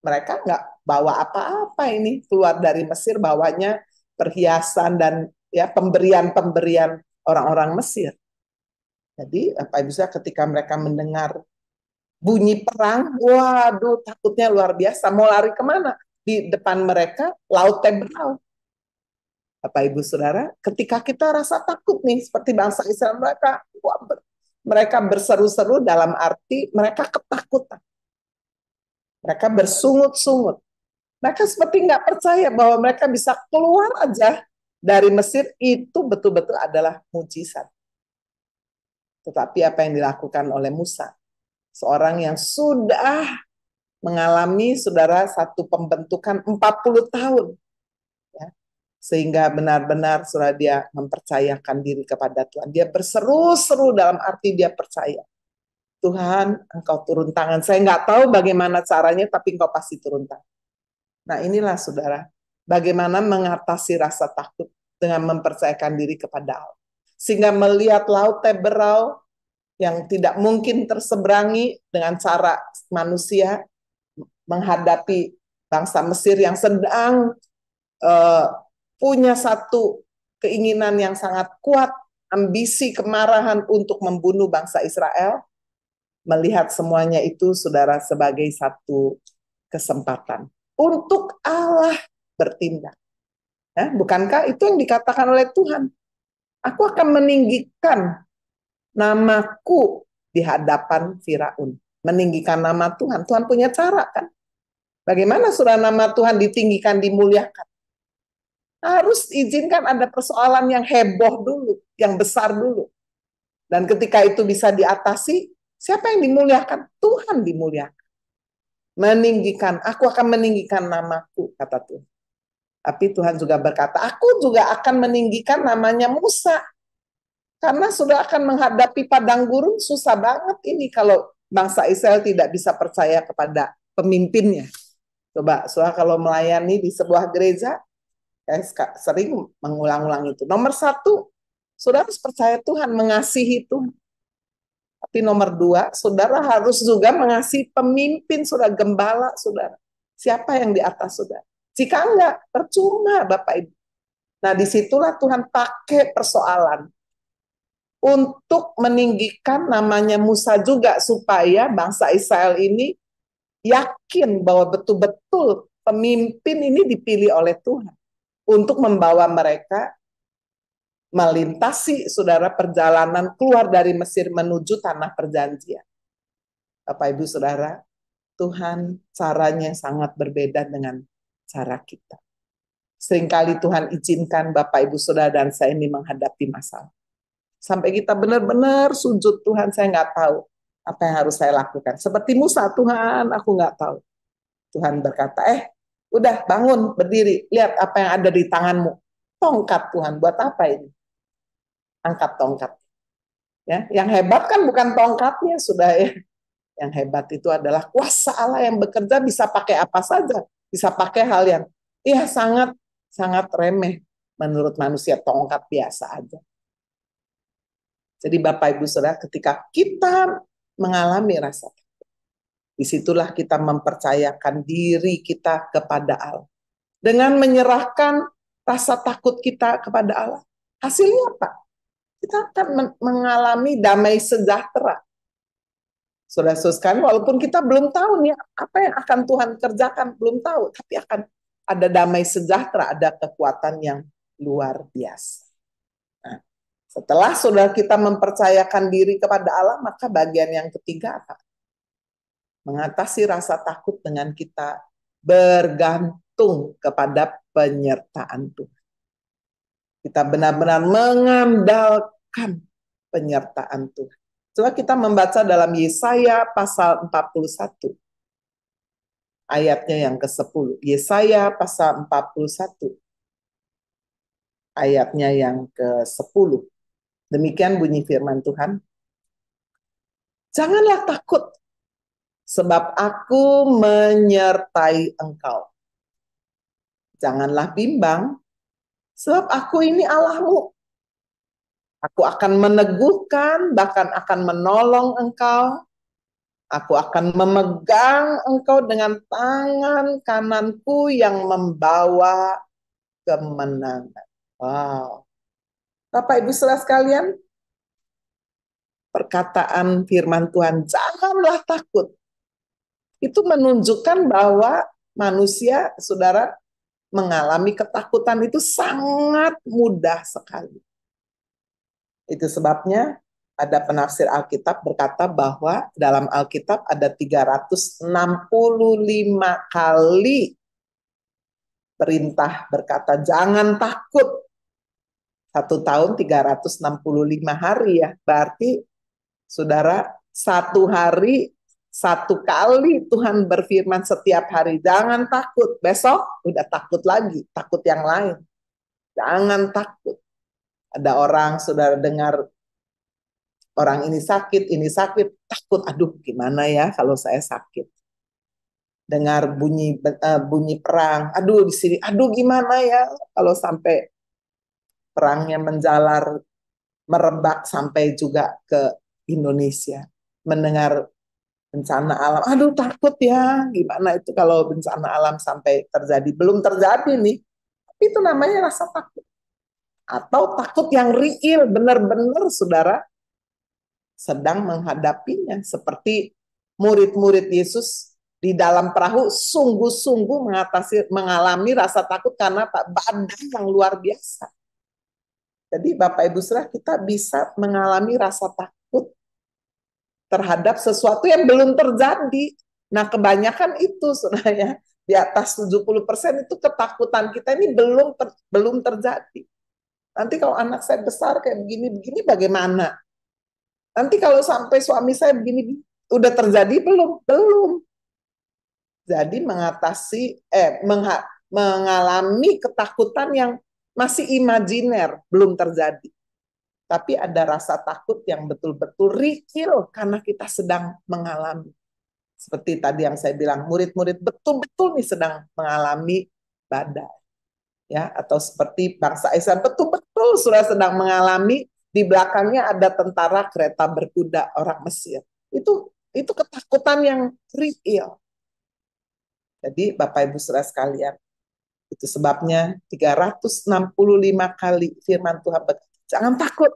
Mereka nggak bawa apa-apa ini, keluar dari Mesir bawanya perhiasan dan ya pemberian-pemberian orang-orang Mesir. Jadi apa bisa ketika mereka mendengar bunyi perang, waduh, takutnya luar biasa. Mau lari kemana? Di depan mereka laut Teberau. Bapak Ibu Saudara, ketika kita rasa takut nih seperti bangsa Israel, mereka berseru-seru dalam arti mereka ketakutan. Mereka bersungut-sungut. Mereka seperti nggak percaya bahwa mereka bisa keluar aja dari Mesir, itu betul-betul adalah mujizat. Tetapi apa yang dilakukan oleh Musa, seorang yang sudah mengalami, saudara, satu pembentukan 40 tahun, ya, sehingga benar-benar saudara dia mempercayakan diri kepada Tuhan. Dia berseru-seru dalam arti dia percaya. Tuhan, Engkau turun tangan. Saya nggak tahu bagaimana caranya, tapi Engkau pasti turun tangan. Nah, inilah saudara, bagaimana mengatasi rasa takut dengan mempercayakan diri kepada Allah. Sehingga melihat laut Teberau yang tidak mungkin terseberangi dengan cara manusia, menghadapi bangsa Mesir yang sedang punya satu keinginan yang sangat kuat, ambisi, kemarahan untuk membunuh bangsa Israel. Melihat semuanya itu, saudara, sebagai satu kesempatan untuk Allah bertindak. Ya, bukankah itu yang dikatakan oleh Tuhan? Aku akan meninggikan namaku di hadapan Firaun. Meninggikan nama Tuhan. Tuhan punya cara kan? Bagaimana surah nama Tuhan ditinggikan, dimuliakan? Harus izinkan ada persoalan yang heboh dulu, yang besar dulu. Dan ketika itu bisa diatasi, siapa yang dimuliakan? Tuhan dimuliakan. Meninggikan, aku akan meninggikan namaku, kata Tuhan. Tapi Tuhan juga berkata, aku juga akan meninggikan namanya Musa. Karena sudah akan menghadapi padang gurun, susah banget ini kalau bangsa Israel tidak bisa percaya kepada pemimpinnya. Coba, soal kalau melayani di sebuah gereja, saya sering mengulang-ulang itu. Nomor satu, saudara harus percaya Tuhan, mengasihi Tuhan. Tapi nomor dua, saudara harus juga mengasihi pemimpin, saudara, gembala, saudara. Siapa yang di atas saudara? Jika enggak, percuma Bapak Ibu. Nah, disitulah Tuhan pakai persoalan untuk meninggikan namanya Musa juga, supaya bangsa Israel ini yakin bahwa betul-betul pemimpin ini dipilih oleh Tuhan untuk membawa mereka melintasi, saudara, perjalanan keluar dari Mesir menuju tanah perjanjian. Bapak Ibu Saudara, Tuhan caranya sangat berbeda dengan cara kita. Seringkali Tuhan izinkan Bapak Ibu Saudara dan saya ini menghadapi masalah. Sampai kita benar-benar sujud, Tuhan, saya nggak tahu apa yang harus saya lakukan. Seperti Musa, Tuhan, aku nggak tahu. Tuhan berkata, udah bangun, berdiri, lihat apa yang ada di tanganmu. Tongkat, Tuhan, buat apa ini? Angkat tongkat. Ya, yang hebat kan bukan tongkatnya, sudah ya. Yang hebat itu adalah kuasa Allah yang bekerja bisa pakai apa saja. Bisa pakai hal yang sangat sangat remeh menurut manusia, tongkat biasa aja. Jadi Bapak Ibu Saudara, ketika kita mengalami rasa takut, disitulah kita mempercayakan diri kita kepada Allah. Dengan menyerahkan rasa takut kita kepada Allah, hasilnya apa? Kita akan mengalami damai sejahtera. Saudara-saudara sekalian, walaupun kita belum tahu nih apa yang akan Tuhan kerjakan, belum tahu, tapi akan ada damai sejahtera, ada kekuatan yang luar biasa. Nah, setelah saudara kita mempercayakan diri kepada Allah, maka bagian yang ketiga apa? Mengatasi rasa takut dengan kita bergantung kepada penyertaan Tuhan. Kita benar-benar mengandalkan penyertaan Tuhan. Coba kita membaca dalam Yesaya pasal 41. Ayatnya yang ke-10. Yesaya pasal 41. Ayatnya yang ke-10. Demikian bunyi firman Tuhan. Janganlah takut, sebab aku menyertai engkau. Janganlah bimbang, sebab aku ini Allahmu. Aku akan meneguhkan, bahkan akan menolong engkau. Aku akan memegang engkau dengan tangan kananku yang membawa kemenangan. Wow. Bapak Ibu Saudara sekalian, perkataan firman Tuhan, janganlah takut. Itu menunjukkan bahwa manusia, saudara, mengalami ketakutan itu sangat mudah sekali. Itu sebabnya ada penafsir Alkitab berkata bahwa dalam Alkitab ada 365 kali perintah berkata jangan takut. 1 tahun 365 hari ya. Berarti saudara, 1 hari 1 kali Tuhan berfirman setiap hari, jangan takut. Besok udah takut lagi, takut yang lain. Jangan takut. Ada orang, saudara dengar, orang ini sakit, takut. Aduh, gimana ya kalau saya sakit? Dengar bunyi perang, aduh di sini, aduh gimana ya kalau sampai perangnya menjalar, merebak sampai juga ke Indonesia. Mendengar bencana alam, aduh takut ya, gimana itu kalau bencana alam sampai terjadi. Belum terjadi nih, tapi itu namanya rasa takut. Atau takut yang real, benar-benar saudara sedang menghadapinya. Seperti murid-murid Yesus di dalam perahu sungguh-sungguh mengalami rasa takut karena badai yang luar biasa. Jadi Bapak Ibu Saudara, kita bisa mengalami rasa takut terhadap sesuatu yang belum terjadi. Nah, kebanyakan itu sebenarnya di atas 70% itu ketakutan kita ini belum terjadi. Nanti kalau anak saya besar kayak begini-begini bagaimana? Nanti kalau sampai suami saya begini, udah terjadi belum? Belum. Jadi mengalami ketakutan yang masih imajiner, belum terjadi. Tapi ada rasa takut yang betul-betul real karena kita sedang mengalami. Seperti tadi yang saya bilang, murid-murid betul-betul nih sedang mengalami badai. Ya, atau seperti bangsa Israel betul-betul sudah sedang mengalami, di belakangnya ada tentara kereta berkuda orang Mesir. Itu ketakutan yang real. Jadi Bapak Ibu Saudara sekalian, itu sebabnya 365 kali firman Tuhan berkata, jangan takut.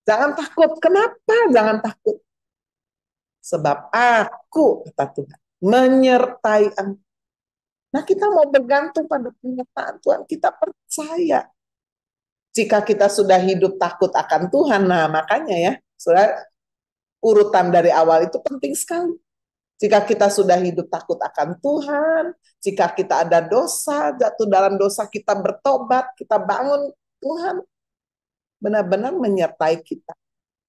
Jangan takut. Kenapa jangan takut? Sebab aku, kata Tuhan, menyertai engkau. Nah, kita mau bergantung pada penyertaan Tuhan. Kita percaya. Jika kita sudah hidup takut akan Tuhan, nah makanya ya, saudara, urutan dari awal itu penting sekali. Jika kita sudah hidup takut akan Tuhan, jika kita ada dosa, jatuh dalam dosa, kita bertobat, kita bangun, Tuhan benar-benar menyertai kita.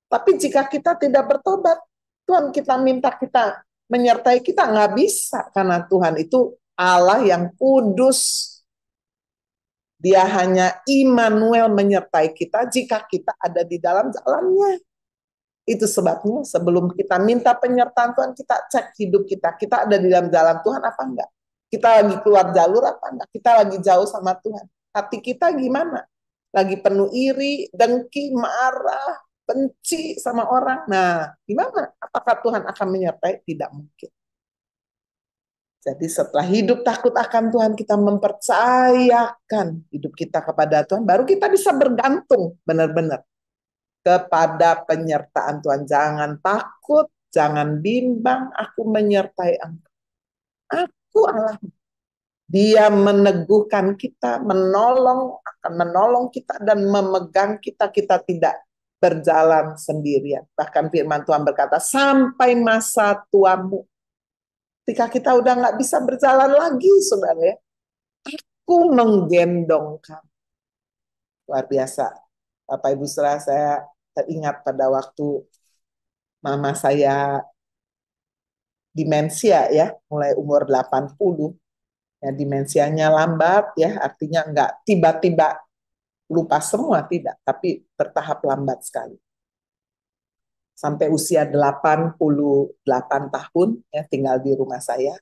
Tapi jika kita tidak bertobat, Tuhan kita minta kita menyertai kita, nggak bisa. Karena Tuhan itu Allah yang kudus. Dia hanya Immanuel menyertai kita jika kita ada di dalam jalannya. Itu sebabnya sebelum kita minta penyertaan Tuhan, kita cek hidup kita. Kita ada di dalam jalan Tuhan apa enggak? Kita lagi keluar jalur apa enggak? Kita lagi jauh sama Tuhan. Hati kita gimana? Lagi penuh iri, dengki, marah, benci sama orang. Nah, gimana? Apakah Tuhan akan menyertai? Tidak mungkin. Jadi setelah hidup takut akan Tuhan, kita mempercayakan hidup kita kepada Tuhan, baru kita bisa bergantung benar-benar kepada penyertaan Tuhan. Jangan takut, jangan bimbang, aku menyertai engkau. Aku Allah. Dia meneguhkan kita, akan menolong kita dan memegang kita. Kita tidak berjalan sendirian. Bahkan firman Tuhan berkata, sampai masa tuamu. Ketika kita udah nggak bisa berjalan lagi, saudara ya, aku menggendong kamu. Luar biasa. Bapak Ibu saudara, saya teringat pada waktu mama saya demensia ya, mulai umur 80. Ya, demensianya lambat ya, artinya nggak tiba-tiba lupa semua, tidak, tapi bertahap lambat sekali. Sampai usia 88 tahun ya, tinggal di rumah saya.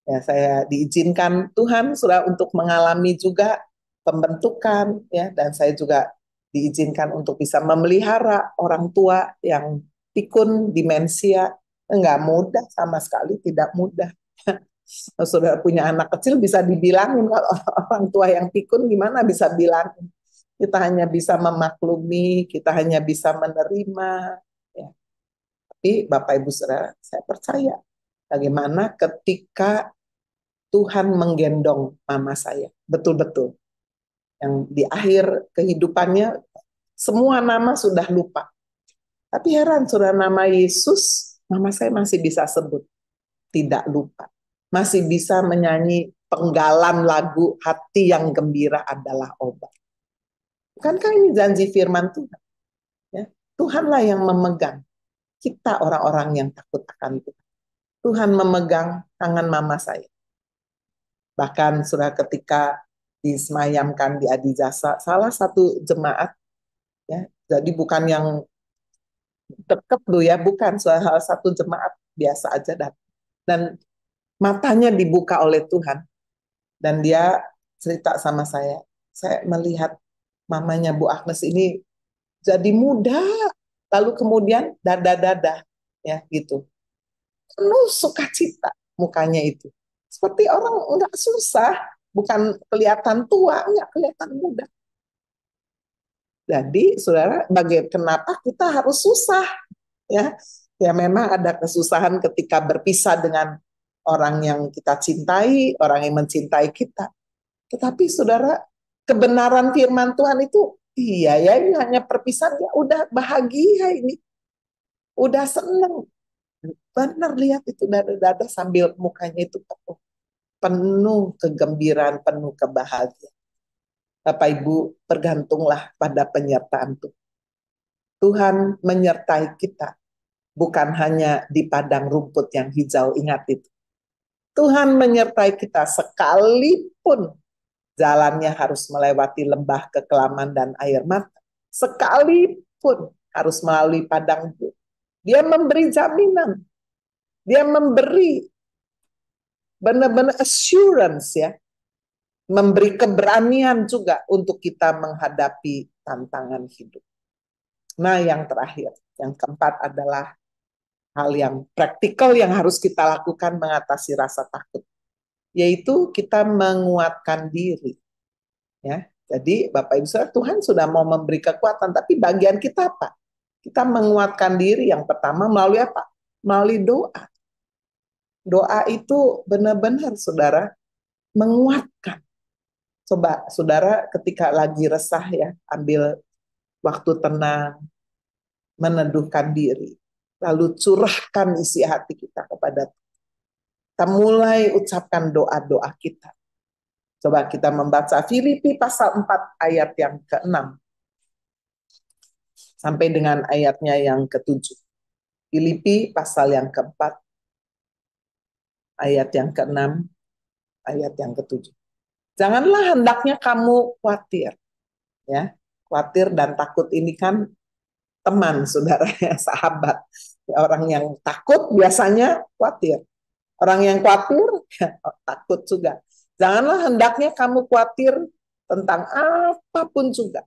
Ya, saya diizinkan Tuhan sudah untuk mengalami juga pembentukan ya, dan saya juga diizinkan untuk bisa memelihara orang tua yang pikun demensia. Enggak mudah, sama sekali tidak mudah. Saudara punya anak kecil bisa dibilangin, kalau orang tua yang pikun gimana bisa bilangin. Kita hanya bisa memaklumi, kita hanya bisa menerima ya. Tapi Bapak Ibu saudara, saya percaya bagaimana ketika Tuhan menggendong mama saya, betul-betul. Yang di akhir kehidupannya, semua nama sudah lupa. Tapi heran, saudara, nama Yesus, mama saya masih bisa sebut. Tidak lupa. Masih bisa menyanyi penggalan lagu hati yang gembira adalah obat. Bukankah ini janji firman Tuhan? Ya, Tuhanlah yang memegang kita orang-orang yang takut akan Tuhan. Tuhan memegang tangan mama saya. Bahkan sudah ketika disemayamkan di Adijasa, salah satu jemaat, ya, jadi bukan yang dekat loh ya, bukan, salah satu jemaat biasa aja datang. Dan matanya dibuka oleh Tuhan. Dan dia cerita sama saya melihat mamanya Bu Agnes ini jadi muda, lalu kemudian dada-dada, ya gitu. Penuh sukacita mukanya itu. Seperti orang nggak susah, bukan kelihatan tua, nggak kelihatan muda. Jadi, saudara, kenapa kita harus susah? Ya, ya memang ada kesusahan ketika berpisah dengan orang yang kita cintai, orang yang mencintai kita. Tetapi, saudara, kebenaran firman Tuhan itu, iya ya, ini hanya perpisahan, ya udah bahagia ini, udah seneng. Benar, lihat itu dada-dada sambil mukanya itu penuh kegembiraan, penuh kebahagiaan. Bapak Ibu, bergantunglah pada penyertaan Tuhan. Tuhan menyertai kita, bukan hanya di padang rumput yang hijau, ingat itu. Tuhan menyertai kita sekalipun jalannya harus melewati lembah kekelaman dan air mata. Sekalipun harus melalui padang gurun. Dia memberi jaminan. Dia memberi benar-benar assurance ya. Memberi keberanian juga untuk kita menghadapi tantangan hidup. Nah, yang terakhir, yang keempat adalah hal yang praktikal yang harus kita lakukan mengatasi rasa takut, yaitu kita menguatkan diri. Ya, jadi Bapak Ibu saudara, Tuhan sudah mau memberi kekuatan, tapi bagian kita apa? Kita menguatkan diri yang pertama melalui apa? Melalui doa. Doa itu benar-benar saudara menguatkan. Coba saudara ketika lagi resah ya, ambil waktu tenang, meneduhkan diri, lalu curahkan isi hati kita kepada Tuhan. Kita mulai ucapkan doa-doa kita. Coba kita membaca Filipi pasal 4 ayat yang ke-6 sampai dengan ayatnya yang ke-7. Filipi pasal yang ke-4 ayat yang ke-6 ayat yang ke-7. Janganlah hendaknya kamu khawatir. Ya, khawatir dan takut ini kan teman, saudara, ya, sahabat. Orang yang takut biasanya khawatir. Orang yang khawatir ya, takut juga. Janganlah hendaknya kamu khawatir tentang apapun juga.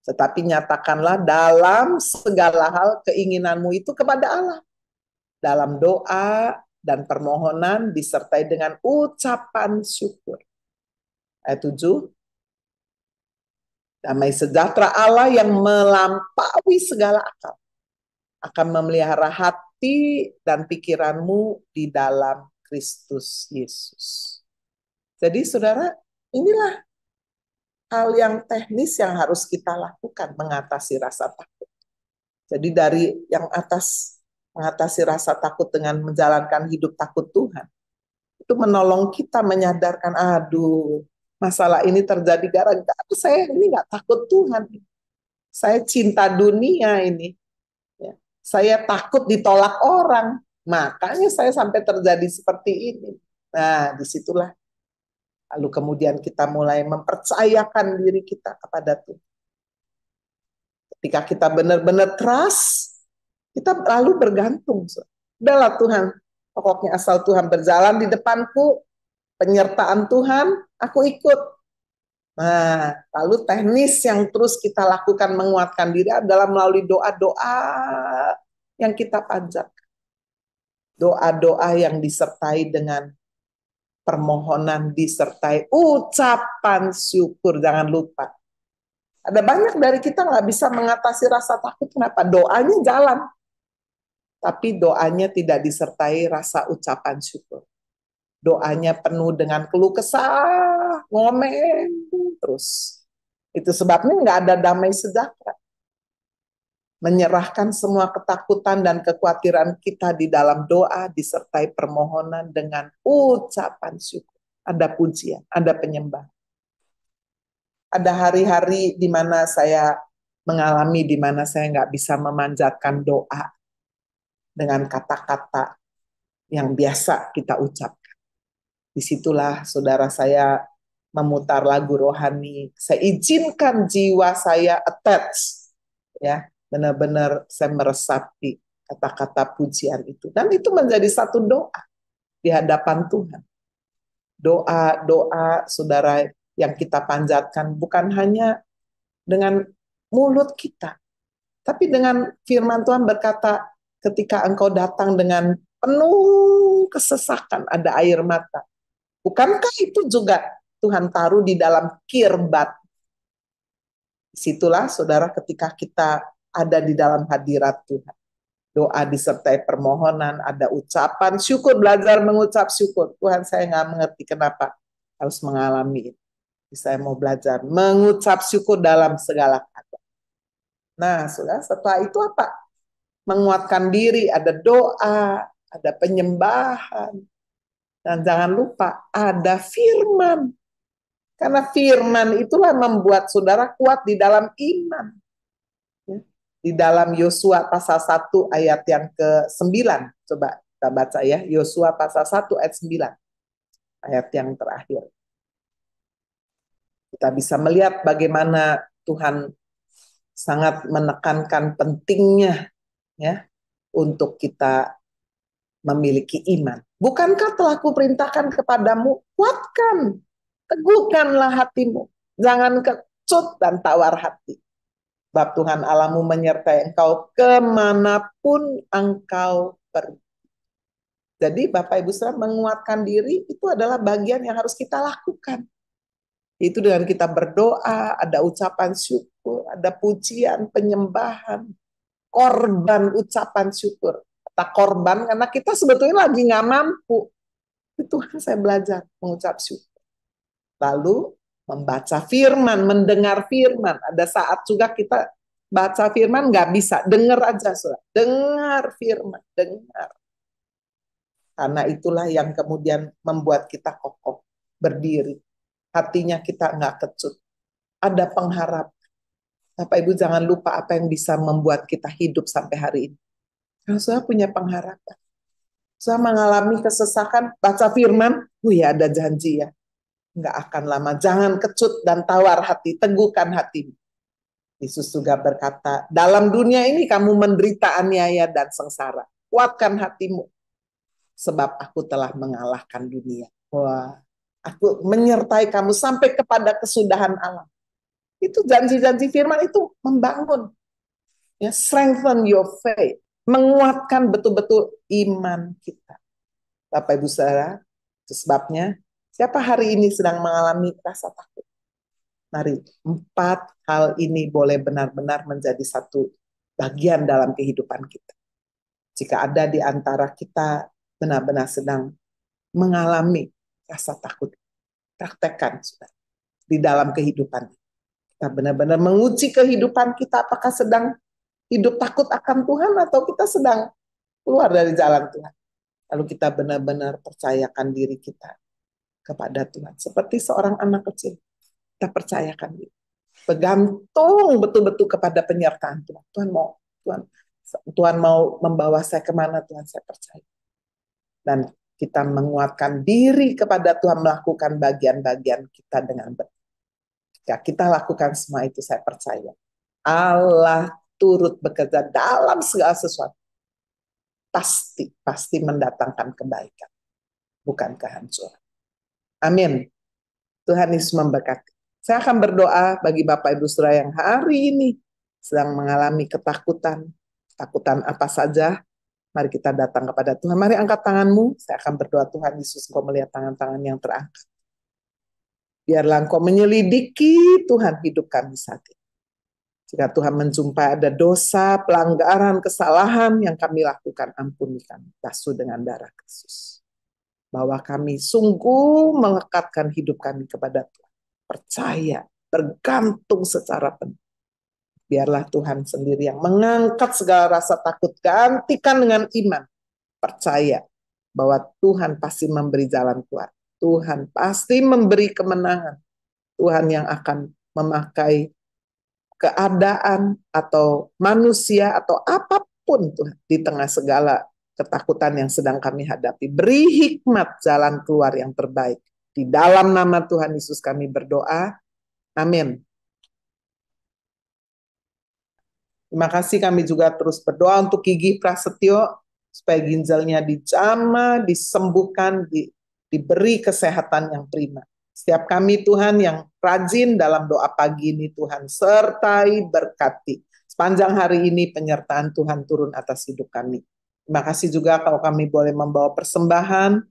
Tetapi nyatakanlah dalam segala hal keinginanmu itu kepada Allah. Dalam doa dan permohonan disertai dengan ucapan syukur. Ayat 7. Damai sejahtera Allah yang melampaui segala akal akan memelihara hati dan pikiranmu di dalam Kristus Yesus. Jadi saudara, inilah hal yang teknis yang harus kita lakukan mengatasi rasa takut. Jadi dari yang atas, mengatasi rasa takut dengan menjalankan hidup takut Tuhan, itu menolong kita menyadarkan, aduh, masalah ini terjadi gara-gara saya ini nggak takut Tuhan. Saya cinta dunia ini. Ya. Saya takut ditolak orang. Makanya saya sampai terjadi seperti ini. Nah, disitulah. Lalu kemudian kita mulai mempercayakan diri kita kepada Tuhan. Ketika kita benar-benar trust, kita lalu bergantung. Udahlah Tuhan, pokoknya asal Tuhan berjalan di depanku, penyertaan Tuhan, aku ikut. Nah, lalu teknis yang terus kita lakukan menguatkan diri adalah melalui doa-doa yang kita panjatkan. Doa-doa yang disertai dengan permohonan, disertai ucapan syukur, jangan lupa. Ada banyak dari kita nggak bisa mengatasi rasa takut, kenapa? Doanya jalan, tapi doanya tidak disertai rasa ucapan syukur. Doanya penuh dengan keluh kesah, ngomel terus. Itu sebabnya nggak ada damai sejahtera. Menyerahkan semua ketakutan dan kekhawatiran kita di dalam doa disertai permohonan dengan ucapan syukur. Ada pujian, ada penyembahan. Ada hari-hari di mana saya mengalami, di mana saya nggak bisa memanjatkan doa dengan kata-kata yang biasa kita ucapkan. Disitulah saudara saya memutar lagu rohani. Saya izinkan jiwa saya attach, ya, benar-benar saya meresapi kata-kata pujian itu. Dan itu menjadi satu doa di hadapan Tuhan. Doa-doa saudara yang kita panjatkan bukan hanya dengan mulut kita, tapi dengan firman Tuhan berkata, ketika engkau datang dengan penuh kesesakan, ada air mata. Bukankah itu juga Tuhan taruh di dalam kirbat? Disitulah saudara ketika kita ada di dalam hadirat Tuhan. Doa disertai permohonan, ada ucapan syukur, belajar mengucap syukur. Tuhan, saya nggak mengerti kenapa harus mengalami ini. Saya mau belajar mengucap syukur dalam segala keadaan. Nah, saudara, setelah itu apa? Menguatkan diri, ada doa, ada penyembahan. Dan jangan lupa, ada firman. Karena firman itulah membuat saudara kuat di dalam iman. Di dalam Yosua pasal 1 ayat yang ke-9. Coba kita baca ya, Yosua pasal 1 ayat 9. Ayat yang terakhir. Kita bisa melihat bagaimana Tuhan sangat menekankan pentingnya ya untuk kita memiliki iman. Bukankah telah kuperintahkan kepadamu, kuatkan, teguhkanlah hatimu, jangan kecut dan tawar hati. Sebab Tuhan Allahmu menyertai engkau kemanapun engkau pergi. Jadi Bapak Ibu Saudara, menguatkan diri itu adalah bagian yang harus kita lakukan. Itu dengan kita berdoa, ada ucapan syukur, ada pujian, penyembahan, korban ucapan syukur. Kata korban karena kita sebetulnya lagi nggak mampu. Itu saya belajar mengucap syukur. Lalu membaca firman, mendengar firman. Ada saat juga kita baca firman nggak bisa, dengar aja, saudara. Dengar firman, dengar. Karena itulah yang kemudian membuat kita kokoh, berdiri. Hatinya kita nggak kecut. Ada pengharapan. Bapak Ibu jangan lupa apa yang bisa membuat kita hidup sampai hari ini. Kalau saya punya pengharapan. Saya mengalami kesesakan, baca firman, ya ada janji ya. Nggak akan lama. Jangan kecut dan tawar hati, teguhkan hatimu. Yesus juga berkata, dalam dunia ini kamu menderita aniaya dan sengsara. Kuatkan hatimu, sebab aku telah mengalahkan dunia. Wah, aku menyertai kamu sampai kepada kesudahan alam. Itu janji-janji firman itu membangun. Ya, strengthen your faith. Menguatkan betul-betul iman kita. Bapak Ibu Saudara, itu sebabnya siapa hari ini sedang mengalami rasa takut? Mari 4 hal ini boleh benar-benar menjadi satu bagian dalam kehidupan kita. Jika ada di antara kita benar-benar sedang mengalami rasa takut, praktekkan sudah di dalam kehidupan. Kita benar-benar menguji kehidupan kita, apakah sedang hidup takut akan Tuhan atau kita sedang keluar dari jalan Tuhan. Lalu kita benar-benar percayakan diri kita kepada Tuhan. Seperti seorang anak kecil, kita percayakan diri. Bergantung betul-betul kepada penyertaan Tuhan. Tuhan mau membawa saya kemana, Tuhan, saya percaya. Dan kita menguatkan diri kepada Tuhan, melakukan bagian-bagian kita dengan benar. Jika kita lakukan semua itu, saya percaya Allah turut bekerja dalam segala sesuatu. Pasti mendatangkan kebaikan, bukan kehancuran. Amin. Tuhan Yesus memberkati. Saya akan berdoa bagi Bapak Ibu Saudara yang hari ini sedang mengalami ketakutan. Ketakutan apa saja, mari kita datang kepada Tuhan. Mari angkat tanganmu, saya akan berdoa. Tuhan Yesus, Engkau melihat tangan-tangan yang terangkat. Biarlah Engkau menyelidiki Tuhan hidup kami saat ini. Jika Tuhan menjumpai ada dosa, pelanggaran, kesalahan yang kami lakukan, ampuni kami. Basuh dengan darah Kristus. Bahwa kami sungguh melekatkan hidup kami kepada Tuhan. Percaya, bergantung secara penuh. Biarlah Tuhan sendiri yang mengangkat segala rasa takut, gantikan dengan iman. Percaya bahwa Tuhan pasti memberi jalan keluar. Tuhan pasti memberi kemenangan. Tuhan yang akan memakai keadaan atau manusia atau apapun Tuhan di tengah segala ketakutan yang sedang kami hadapi. Beri hikmat jalan keluar yang terbaik. Di dalam nama Tuhan Yesus kami berdoa. Amin. Terima kasih, kami juga terus berdoa untuk Gigi Prasetyo, supaya ginjalnya dijamah, disembuhkan, diberi kesehatan yang prima. Setiap kami Tuhan yang rajin dalam doa pagi ini, Tuhan sertai berkati. Sepanjang hari ini penyertaan Tuhan turun atas hidup kami. Terima kasih juga kalau kami boleh membawa persembahan,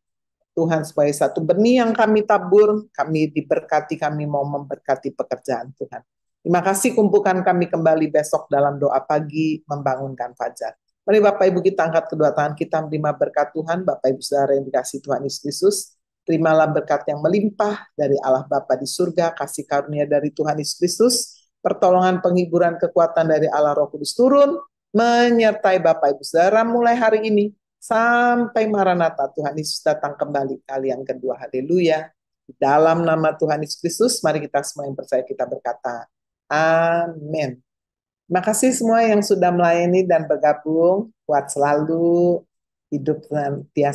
Tuhan, supaya satu benih yang kami tabur, kami diberkati, kami mau memberkati pekerjaan Tuhan. Terima kasih, kumpulkan kami kembali besok dalam doa pagi, membangunkan fajar. Mari Bapak Ibu kita angkat kedua tangan kita, menerima berkat Tuhan. Bapak Ibu Saudara yang dikasihi Tuhan Yesus Kristus, terimalah berkat yang melimpah dari Allah Bapa di surga, kasih karunia dari Tuhan Yesus Kristus, pertolongan, penghiburan, kekuatan dari Allah Roh Kudus turun, menyertai Bapak Ibu Saudara mulai hari ini, sampai Maranatha Tuhan Yesus datang kembali kali yang kedua. Haleluya. Dalam nama Tuhan Yesus Kristus, mari kita semua yang percaya kita berkata, amin. Terima kasih semua yang sudah melayani dan bergabung. Kuat selalu, hidup senantiasa